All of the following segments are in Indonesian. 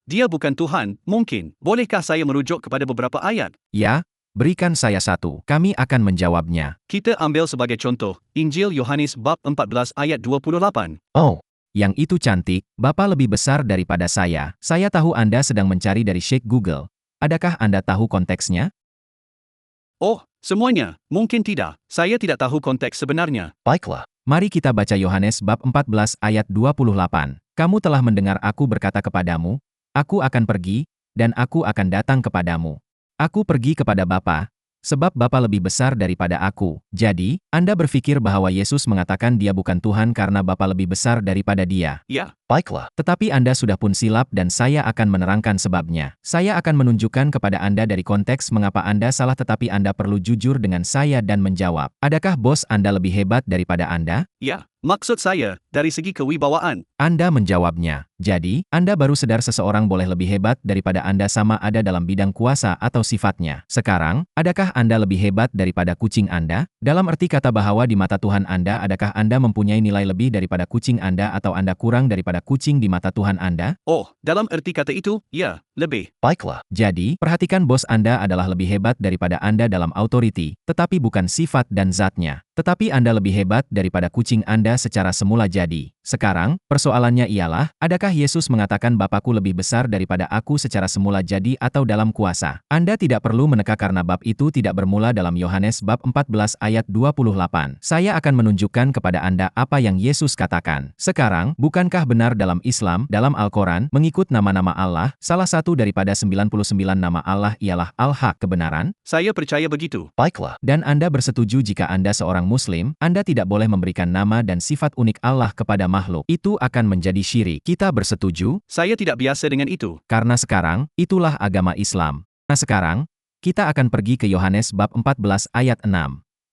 Dia bukan Tuhan, mungkin. Bolehkah saya merujuk kepada beberapa ayat? Ya, berikan saya satu. Kami akan menjawabnya. Kita ambil sebagai contoh, Injil Yohanes bab 14 ayat 28. Oh, yang itu cantik, Bapa lebih besar daripada saya. Saya tahu Anda sedang mencari dari Sheikh Google. Adakah Anda tahu konteksnya? Oh, semuanya. Mungkin tidak. Saya tidak tahu konteks sebenarnya. Baiklah. Mari kita baca Yohanes bab 14 ayat 28. Kamu telah mendengar aku berkata kepadamu, aku akan pergi, dan aku akan datang kepadamu. Aku pergi kepada Bapa, sebab Bapa lebih besar daripada aku. Jadi, Anda berpikir bahwa Yesus mengatakan dia bukan Tuhan karena Bapa lebih besar daripada dia. Ya, Baiklah. Tetapi Anda sudah pun silap dan saya akan menerangkan sebabnya. Saya akan menunjukkan kepada Anda dari konteks mengapa Anda salah tetapi Anda perlu jujur dengan saya dan menjawab. Adakah bos Anda lebih hebat daripada Anda? ya. Maksud saya, dari segi kewibawaan. Anda menjawabnya. Jadi, Anda baru sadar seseorang boleh lebih hebat daripada Anda sama ada dalam bidang kuasa atau sifatnya. Sekarang, adakah Anda lebih hebat daripada kucing Anda? Dalam arti kata bahwa di mata Tuhan Anda, adakah Anda mempunyai nilai lebih daripada kucing Anda atau Anda kurang daripada kucing di mata Tuhan Anda? Oh, dalam arti kata itu, ya, lebih. Baiklah. Jadi, perhatikan bos Anda adalah lebih hebat daripada Anda dalam authority, tetapi bukan sifat dan zatnya. Tetapi Anda lebih hebat daripada kucing Anda secara semula jadi. Sekarang, persoalannya ialah, adakah Yesus mengatakan Bapakku lebih besar daripada aku secara semula jadi atau dalam kuasa? Anda tidak perlu meneka karena bab itu tidak bermula dalam Yohanes bab 14 ayat 28. Saya akan menunjukkan kepada Anda apa yang Yesus katakan. Sekarang, bukankah benar dalam Islam, dalam Al-Quran, mengikut nama-nama Allah, salah satu daripada 99 nama Allah ialah Al-Haq kebenaran? Saya percaya begitu. Baiklah. Dan Anda bersetuju jika Anda seorang Muslim, Anda tidak boleh memberikan nama dan sifat unik Allah kepada makhluk. Itu akan menjadi syirik. Kita bersetuju? Saya tidak biasa dengan itu. Karena sekarang, itulah agama Islam. Nah sekarang, kita akan pergi ke Yohanes bab 14 ayat 6.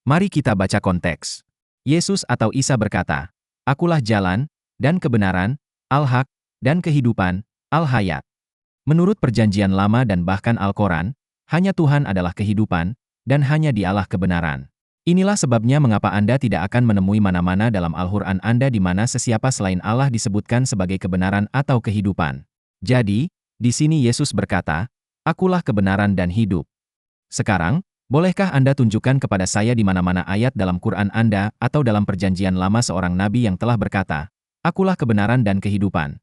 Mari kita baca konteks. Yesus atau Isa berkata, Akulah jalan, dan kebenaran, Al-Haq, dan kehidupan, Al-Hayat. Menurut perjanjian lama dan bahkan Al-Quran, hanya Tuhan adalah kehidupan, dan hanya Dialah kebenaran. Inilah sebabnya mengapa Anda tidak akan menemui mana-mana dalam Al-Quran Anda di mana sesiapa selain Allah disebutkan sebagai kebenaran atau kehidupan. Jadi, di sini Yesus berkata, Akulah kebenaran dan hidup. Sekarang, bolehkah Anda tunjukkan kepada saya di mana-mana ayat dalam Quran Anda atau dalam perjanjian lama seorang nabi yang telah berkata, Akulah kebenaran dan kehidupan?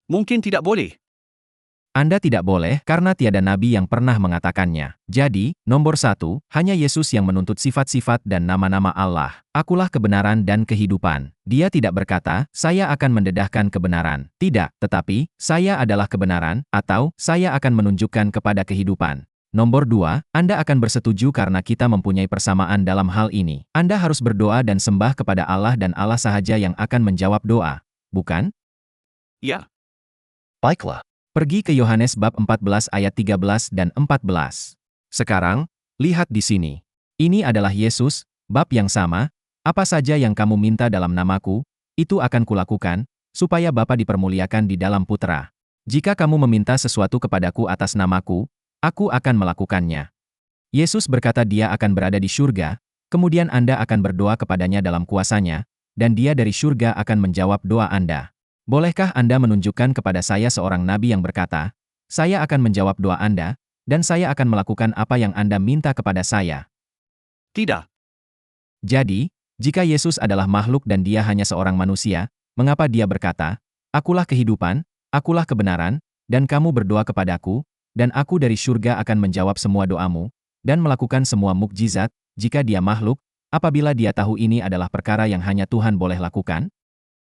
Mungkin tidak boleh. Anda tidak boleh karena tiada nabi yang pernah mengatakannya. Jadi, nomor 1, hanya Yesus yang menuntut sifat-sifat dan nama-nama Allah. Akulah kebenaran dan kehidupan. Dia tidak berkata, saya akan mendedahkan kebenaran. Tidak, tetapi, saya adalah kebenaran, atau, saya akan menunjukkan kepada kehidupan. Nomor 2, Anda akan bersetuju karena kita mempunyai persamaan dalam hal ini. Anda harus berdoa dan sembah kepada Allah dan Allah sahaja yang akan menjawab doa. Bukan? Ya. Baiklah. Pergi ke Yohanes bab 14 ayat 13 dan 14. Sekarang, lihat di sini. Ini adalah Yesus, bab yang sama, apa saja yang kamu minta dalam namaku, itu akan kulakukan, supaya Bapa dipermuliakan di dalam Putra. Jika kamu meminta sesuatu kepadaku atas namaku, aku akan melakukannya. Yesus berkata dia akan berada di syurga, kemudian Anda akan berdoa kepadanya dalam kuasanya, dan dia dari syurga akan menjawab doa Anda. Bolehkah Anda menunjukkan kepada saya seorang nabi yang berkata, saya akan menjawab doa Anda, dan saya akan melakukan apa yang Anda minta kepada saya? Tidak. Jadi, jika Yesus adalah makhluk dan dia hanya seorang manusia, mengapa dia berkata, Akulah kehidupan, akulah kebenaran, dan kamu berdoa kepadaku, dan aku dari syurga akan menjawab semua doamu, dan melakukan semua mukjizat, jika dia makhluk, apabila dia tahu ini adalah perkara yang hanya Tuhan boleh lakukan?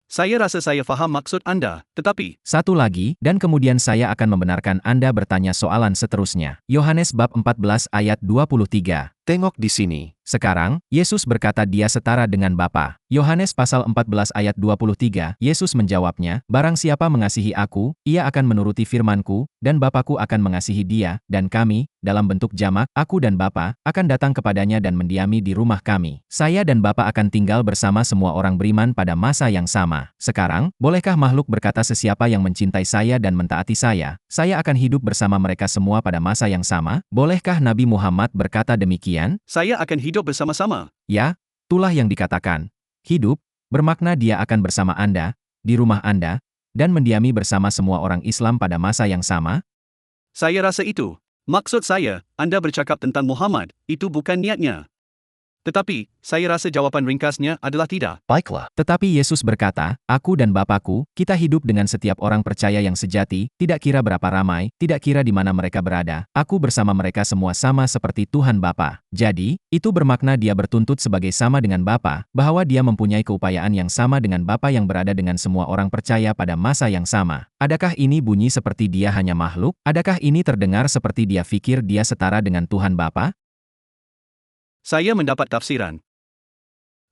Saya rasa saya faham maksud Anda, tetapi... Satu lagi, dan kemudian saya akan membenarkan Anda bertanya soalan seterusnya. Yohanes bab 14 ayat 23. Tengok di sini. Sekarang, Yesus berkata dia setara dengan Bapa. Yohanes pasal 14 ayat 23, Yesus menjawabnya, Barang siapa mengasihi aku, ia akan menuruti firmanku, dan Bapakku akan mengasihi dia, dan kami, dalam bentuk jamak, aku dan Bapa, akan datang kepadanya dan mendiami di rumah kami. Saya dan Bapa akan tinggal bersama semua orang beriman pada masa yang sama. Sekarang, bolehkah makhluk berkata sesiapa yang mencintai saya dan mentaati saya akan hidup bersama mereka semua pada masa yang sama? Bolehkah Nabi Muhammad berkata demikian? Saya akan hidup bersama-sama. Ya, itulah yang dikatakan. Hidup, bermakna dia akan bersama Anda, di rumah Anda, dan mendiami bersama semua orang Islam pada masa yang sama? Saya rasa itu. Maksud saya, Anda bercakap tentang Muhammad, itu bukan niatnya. Tetapi, saya rasa jawapan ringkasnya adalah tidak. Baiklah. Tetapi Yesus berkata, "Aku dan Bapa-Ku, kita hidup dengan setiap orang percaya yang sejati, tidak kira berapa ramai, tidak kira di mana mereka berada, aku bersama mereka semua sama seperti Tuhan Bapa." Jadi, itu bermakna dia bertuntut sebagai sama dengan Bapa, bahwa dia mempunyai keupayaan yang sama dengan Bapa yang berada dengan semua orang percaya pada masa yang sama. Adakah ini bunyi seperti dia hanya makhluk? Adakah ini terdengar seperti dia pikir dia setara dengan Tuhan Bapa? Saya mendapat tafsiran.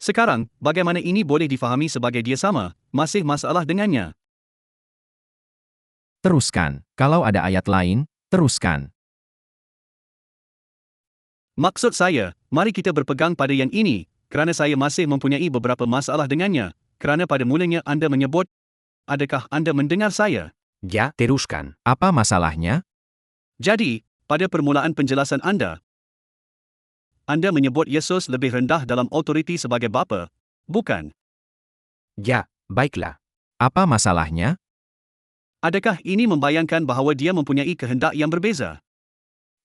Sekarang, bagaimana ini boleh difahami sebagai dia sama, masih masalah dengannya? Teruskan. Kalau ada ayat lain, teruskan. Maksud saya, mari kita berpegang pada yang ini, kerana saya masih mempunyai beberapa masalah dengannya, kerana pada mulanya Anda menyebut, adakah Anda mendengar saya? Ya, teruskan. Apa masalahnya? Jadi, pada permulaan penjelasan Anda menyebut Yesus lebih rendah dalam otoriti sebagai Bapa, bukan? Ya, baiklah. Apa masalahnya? Adakah ini membayangkan bahawa dia mempunyai kehendak yang berbeza?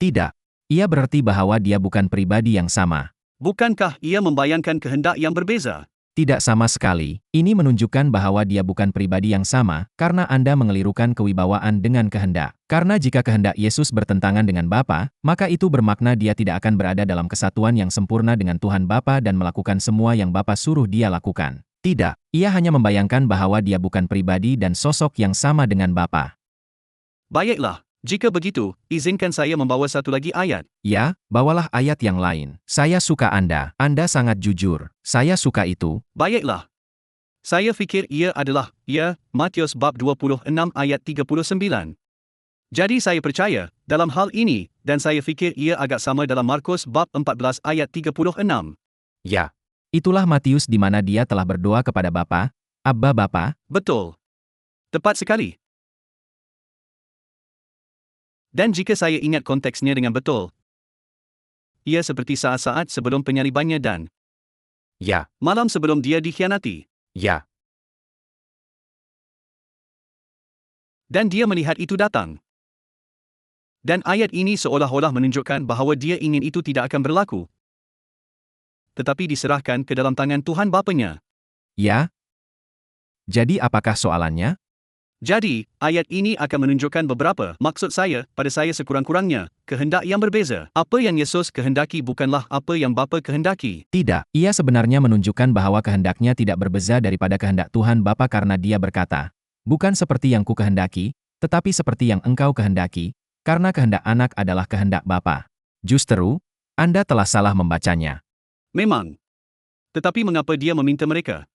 Tidak. Ia berarti bahwa dia bukan pribadi yang sama. Bukankah ia membayangkan kehendak yang berbeza? Tidak sama sekali. Ini menunjukkan bahwa dia bukan pribadi yang sama, karena Anda mengelirukan kewibawaan dengan kehendak. Karena jika kehendak Yesus bertentangan dengan Bapa, maka itu bermakna dia tidak akan berada dalam kesatuan yang sempurna dengan Tuhan Bapa dan melakukan semua yang Bapa suruh dia lakukan. Tidak, ia hanya membayangkan bahwa dia bukan pribadi dan sosok yang sama dengan Bapa. Baiklah, jika begitu, izinkan saya membawa satu lagi ayat. Ya, bawalah ayat yang lain. Saya suka Anda. Anda sangat jujur. Saya suka itu. Baiklah. Saya fikir ia adalah, Matius bab 26 ayat 39. Jadi saya percaya, dalam hal ini, dan saya fikir ia agak sama dalam Markus bab 14 ayat 36. Ya, Itulah Matius di mana dia telah berdoa kepada Bapa, Abba Bapa. Betul. Tepat sekali. Dan jika saya ingat konteksnya dengan betul, ia seperti saat-saat sebelum penyalibannya dan ya, malam sebelum dia dikhianati. ya, Dan dia melihat itu datang. Dan ayat ini seolah-olah menunjukkan bahawa dia ingin itu tidak akan berlaku, tetapi diserahkan ke dalam tangan Tuhan Bapanya. Ya. Jadi apakah soalannya? Jadi, ayat ini akan menunjukkan beberapa, maksud saya, pada saya sekurang-kurangnya, kehendak yang berbeza. Apa yang Yesus kehendaki bukanlah apa yang Bapa kehendaki. Tidak. Ia sebenarnya menunjukkan bahwa kehendaknya tidak berbeza daripada kehendak Tuhan Bapa karena dia berkata, "Bukan seperti yang ku kehendaki, tetapi seperti yang engkau kehendaki," karena kehendak anak adalah kehendak Bapa. Justru, Anda telah salah membacanya. Memang. Tetapi mengapa dia meminta mereka?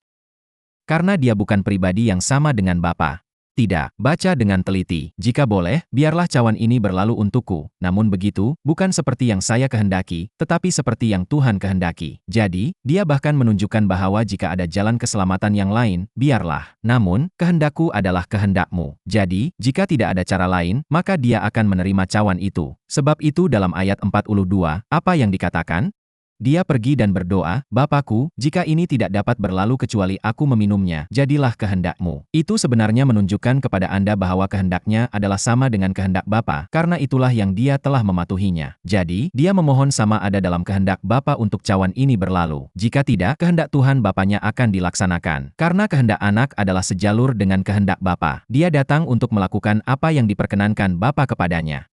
Karena dia bukan pribadi yang sama dengan Bapa. Tidak, baca dengan teliti. Jika boleh, biarlah cawan ini berlalu untukku. Namun begitu, bukan seperti yang saya kehendaki, tetapi seperti yang Tuhan kehendaki. Jadi, dia bahkan menunjukkan bahwa jika ada jalan keselamatan yang lain, biarlah. Namun, kehendakku adalah kehendakmu. Jadi, jika tidak ada cara lain, maka dia akan menerima cawan itu. Sebab itu dalam ayat 42, apa yang dikatakan? Dia pergi dan berdoa, "Bapakku, jika ini tidak dapat berlalu kecuali aku meminumnya, jadilah kehendakmu." Itu sebenarnya menunjukkan kepada Anda bahwa kehendaknya adalah sama dengan kehendak Bapa, karena itulah yang dia telah mematuhinya. Jadi, dia memohon sama ada dalam kehendak Bapa untuk cawan ini berlalu. Jika tidak, kehendak Tuhan Bapanya akan dilaksanakan. Karena kehendak anak adalah sejalur dengan kehendak Bapa. Dia datang untuk melakukan apa yang diperkenankan Bapa kepadanya.